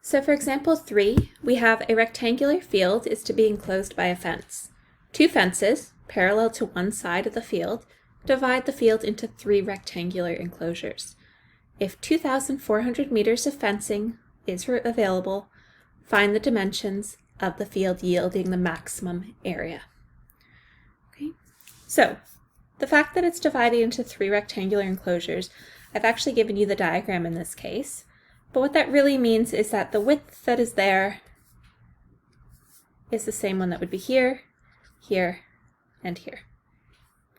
So for example 3, we have a rectangular field is to be enclosed by a fence. 2 fences, parallel to one side of the field, divide the field into 3 rectangular enclosures. If 2,400 meters of fencing is available, find the dimensions of the field yielding the maximum area. Okay. So the fact that it's divided into 3 rectangular enclosures, I've actually given you the diagram in this case. But what that really means is that the width that is there is the same one that would be here, here, and here.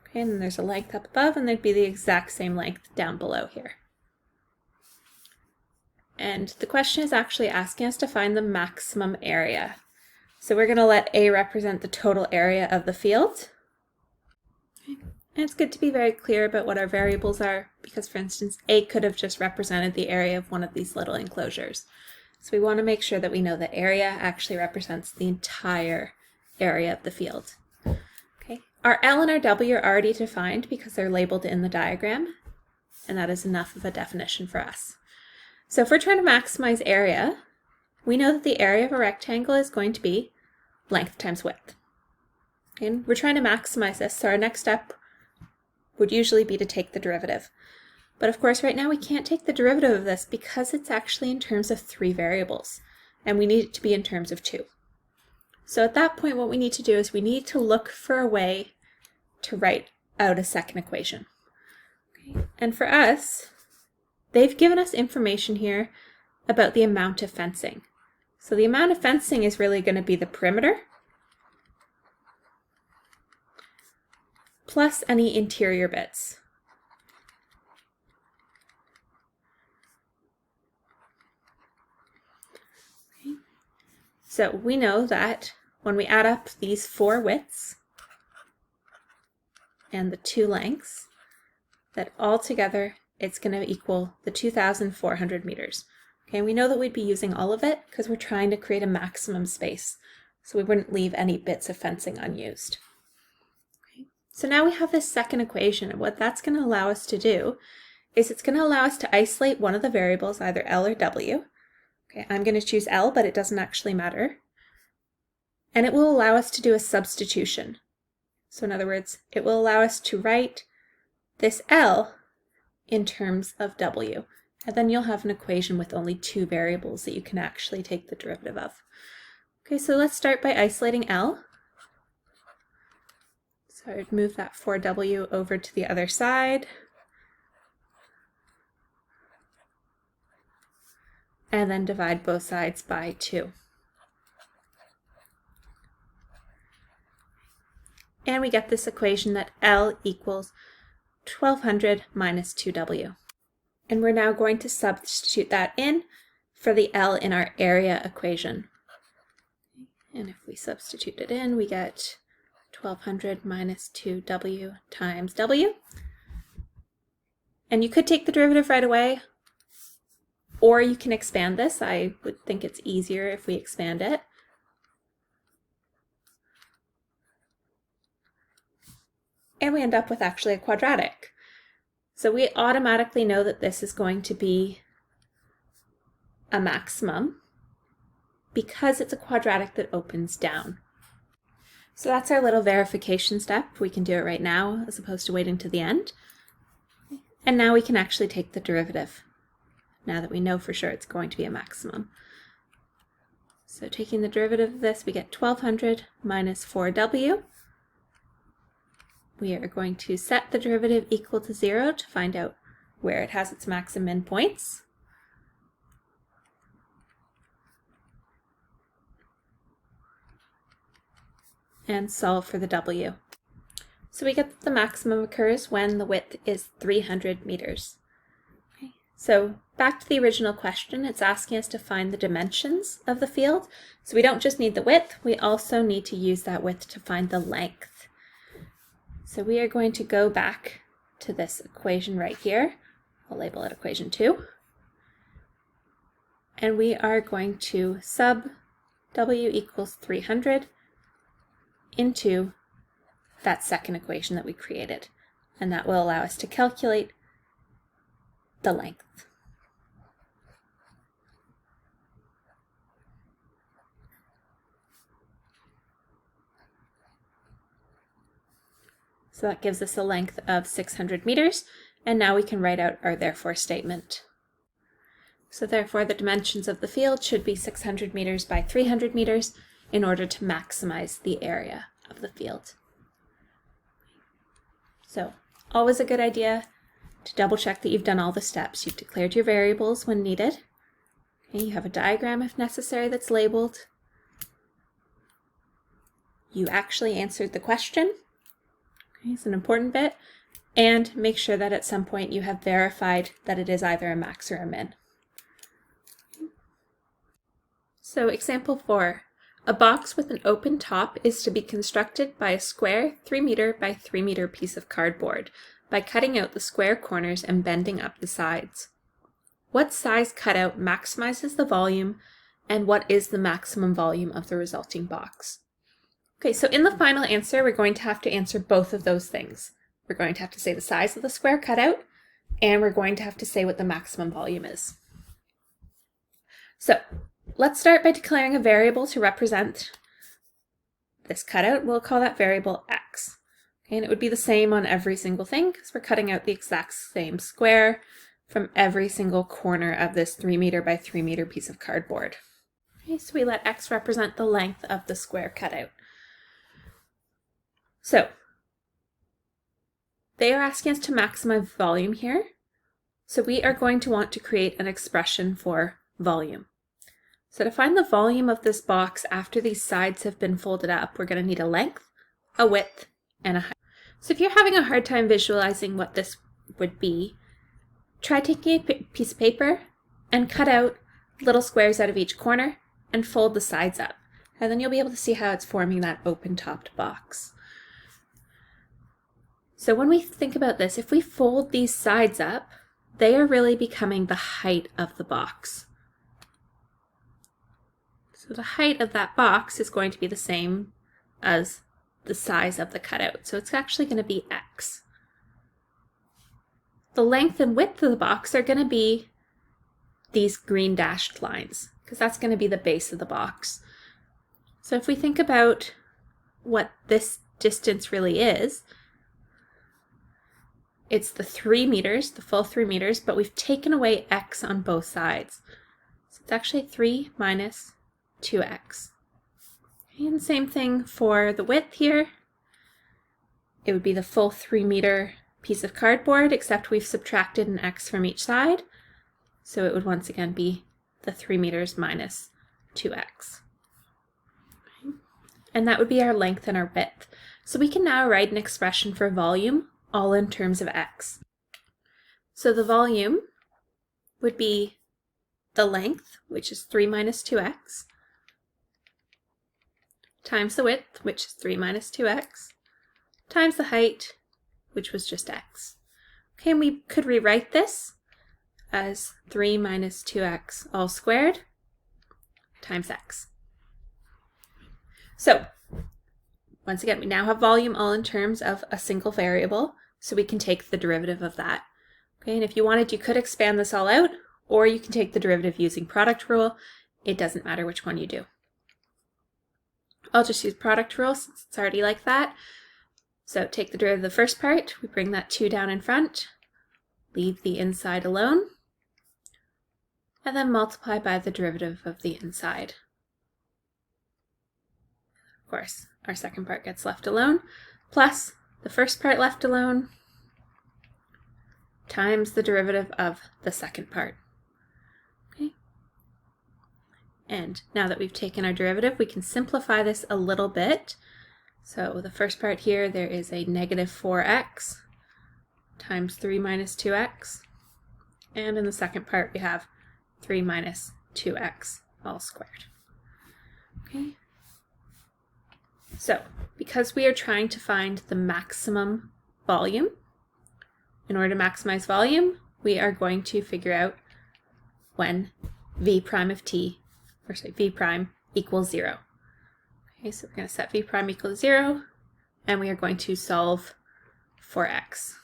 Okay, and then there's a length up above, and there'd be the exact same length down below here. And the question is actually asking us to find the maximum area. So we're going to let A represent the total area of the field. Okay. And it's good to be very clear about what our variables are, because for instance, A could have just represented the area of one of these little enclosures. So we want to make sure that we know that area actually represents the entire area of the field. Okay. Our L and our W are already defined because they're labeled in the diagram, and that is enough of a definition for us. So if we're trying to maximize area, we know that the area of a rectangle is going to be length times width. And we're trying to maximize this, so our next step would usually be to take the derivative. But of course right now we can't take the derivative of this because it's actually in terms of 3 variables, and we need it to be in terms of 2. So at that point what we need to do is we need to look for a way to write out a second equation. Okay. And for us, they've given us information here about the amount of fencing. So the amount of fencing is really going to be the perimeter plus any interior bits. Okay. So we know that when we add up these 4 widths and the 2 lengths, that altogether it's going to equal the 2,400 meters. Okay, we know that we'd be using all of it because we're trying to create a maximum space, so we wouldn't leave any bits of fencing unused. Okay. So now we have this second equation, and what that's going to allow us to do is it's going to allow us to isolate one of the variables, either L or W. Okay, I'm going to choose L, but it doesn't actually matter. And it will allow us to do a substitution. So in other words, it will allow us to write this L in terms of W. And then you'll have an equation with only 2 variables that you can actually take the derivative of. Okay, so let's start by isolating L. So I'd move that 4W over to the other side. And then divide both sides by 2. And we get this equation that L equals 1200 minus 2W. And we're now going to substitute that in for the L in our area equation. And if we substitute it in, we get 1200 minus 2W times W. And you could take the derivative right away, or you can expand this. I would think it's easier if we expand it. And we end up with actually a quadratic. So we automatically know that this is going to be a maximum because it's a quadratic that opens down. So that's our little verification step. We can do it right now as opposed to waiting to the end. And now we can actually take the derivative, now that we know for sure it's going to be a maximum. So taking the derivative of this, we get 1200 minus 4W. We are going to set the derivative equal to 0 to find out where it has its max and min points. And solve for the W. So we get that the maximum occurs when the width is 300 meters. Okay. So back to the original question, it's asking us to find the dimensions of the field. So we don't just need the width, we also need to use that width to find the length. So we are going to go back to this equation right here. I'll label it equation 2. And we are going to sub W equals 300 into that second equation that we created. And that will allow us to calculate the length. So that gives us a length of 600 meters, and now we can write out our therefore statement. So therefore the dimensions of the field should be 600 meters by 300 meters in order to maximize the area of the field. So always a good idea to double check that you've done all the steps. You've declared your variables when needed. Okay, you have a diagram if necessary that's labeled. You actually answered the question. Okay, it's an important bit. And make sure that at some point you have verified that it is either a max or a min. So example 4. A box with an open top is to be constructed by a square 3 meter by 3 meter piece of cardboard by cutting out the square corners and bending up the sides. What size cutout maximizes the volume, and what is the maximum volume of the resulting box? Okay, so in the final answer, we're going to have to answer both of those things. We're going to have to say the size of the square cutout, and we're going to have to say what the maximum volume is. So let's start by declaring a variable to represent this cutout. We'll call that variable x. Okay, and it would be the same on every single thing because we're cutting out the exact same square from every single corner of this 3 meter by 3 meter piece of cardboard. Okay, so we let x represent the length of the square cutout. So they are asking us to maximize volume here. So we are going to want to create an expression for volume. So to find the volume of this box after these sides have been folded up, we're going to need a length, a width, and a height. So if you're having a hard time visualizing what this would be, try taking a piece of paper and cut out little squares out of each corner and fold the sides up. And then you'll be able to see how it's forming that open-topped box. So when we think about this, if we fold these sides up, they are really becoming the height of the box. So the height of that box is going to be the same as the size of the cutout. So it's actually going to be x. The length and width of the box are going to be these green dashed lines, because that's going to be the base of the box. So if we think about what this distance really is, it's the 3 meters, the full 3 meters, but we've taken away x on both sides. So it's actually 3 minus 2x. And same thing for the width here. It would be the full 3 meter piece of cardboard, except we've subtracted an x from each side. So it would once again be the 3 meters minus 2x. And that would be our length and our width. So we can now write an expression for volume, all in terms of x. So the volume would be the length, which is 3 minus 2x, times the width, which is 3 minus 2x, times the height, which was just x. Okay, and we could rewrite this as 3 minus 2x all squared times x. So, once again, we now have volume all in terms of a single variable, so we can take the derivative of that. Okay, and if you wanted, you could expand this all out, or you can take the derivative using product rule. It doesn't matter which one you do. I'll just use product rule since it's already like that. So take the derivative of the first part, we bring that 2 down in front, leave the inside alone, and then multiply by the derivative of the inside. Of course, our second part gets left alone, plus the first part left alone, times the derivative of the second part. Okay. And now that we've taken our derivative, we can simplify this a little bit. So the first part here, there is a negative 4x times 3 minus 2x. And in the second part, we have 3 minus 2x all squared. Okay. So because we are trying to find the maximum volume, in order to maximize volume, we are going to figure out when v prime of t, or sorry, v prime equals 0. Okay, so we're going to set v prime equals 0, and we are going to solve for x.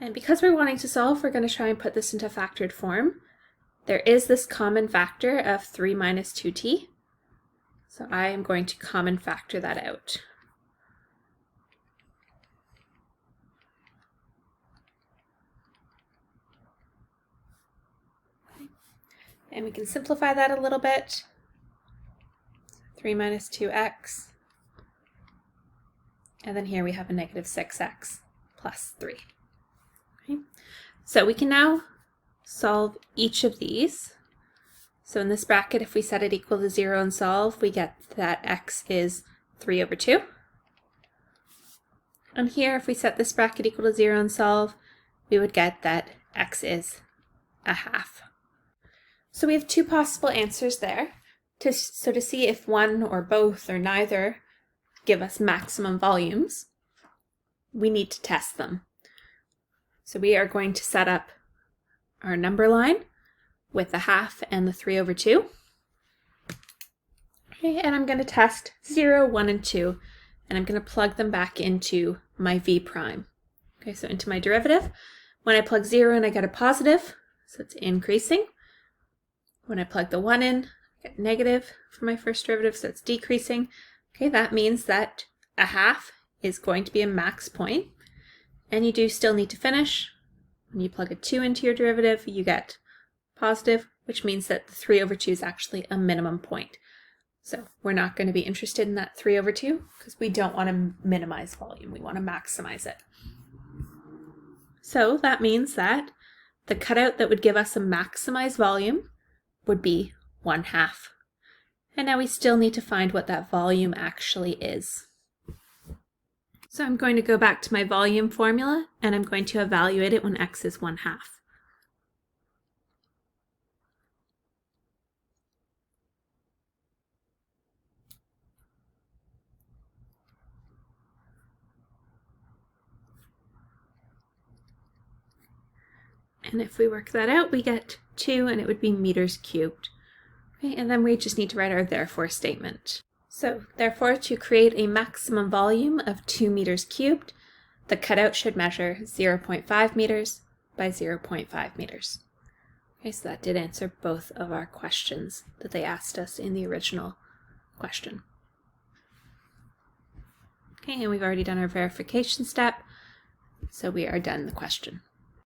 And because we're wanting to solve, we're going to try and put this into factored form. There is this common factor of 3 minus 2t. So I am going to common factor that out. And we can simplify that a little bit. 3 minus 2x. And then here we have a negative 6x plus 3. Okay. So we can now solve each of these. So in this bracket, if we set it equal to 0 and solve, we get that x is 3 over 2. And here, if we set this bracket equal to 0 and solve, we would get that x is a half. So we have two possible answers there. So to see if one or both or neither give us maximum volumes, we need to test them. So we are going to set up our number line with the half and the 3 over 2. Okay, and I'm going to test 0, 1, and 2, and I'm going to plug them back into my v prime. Okay, so into my derivative. When I plug 0 in, I get a positive, so it's increasing. When I plug the 1 in, I get negative for my first derivative, so it's decreasing. Okay, that means that a half is going to be a max point, and you do still need to finish. When you plug a 2 into your derivative, you get positive, which means that the 3 over 2 is actually a minimum point. So we're not going to be interested in that 3 over 2 because we don't want to minimize volume. We want to maximize it. So that means that the cutout that would give us a maximized volume would be 1/2. And now we still need to find what that volume actually is. So I'm going to go back to my volume formula and I'm going to evaluate it when x is 1/2. And if we work that out, we get 2, and it would be meters cubed. Okay, and then we just need to write our therefore statement. So therefore, to create a maximum volume of 2 meters cubed, the cutout should measure 0.5 meters by 0.5 meters. Okay, so that did answer both of our questions that they asked us in the original question. Okay, and we've already done our verification step, so we are done the question.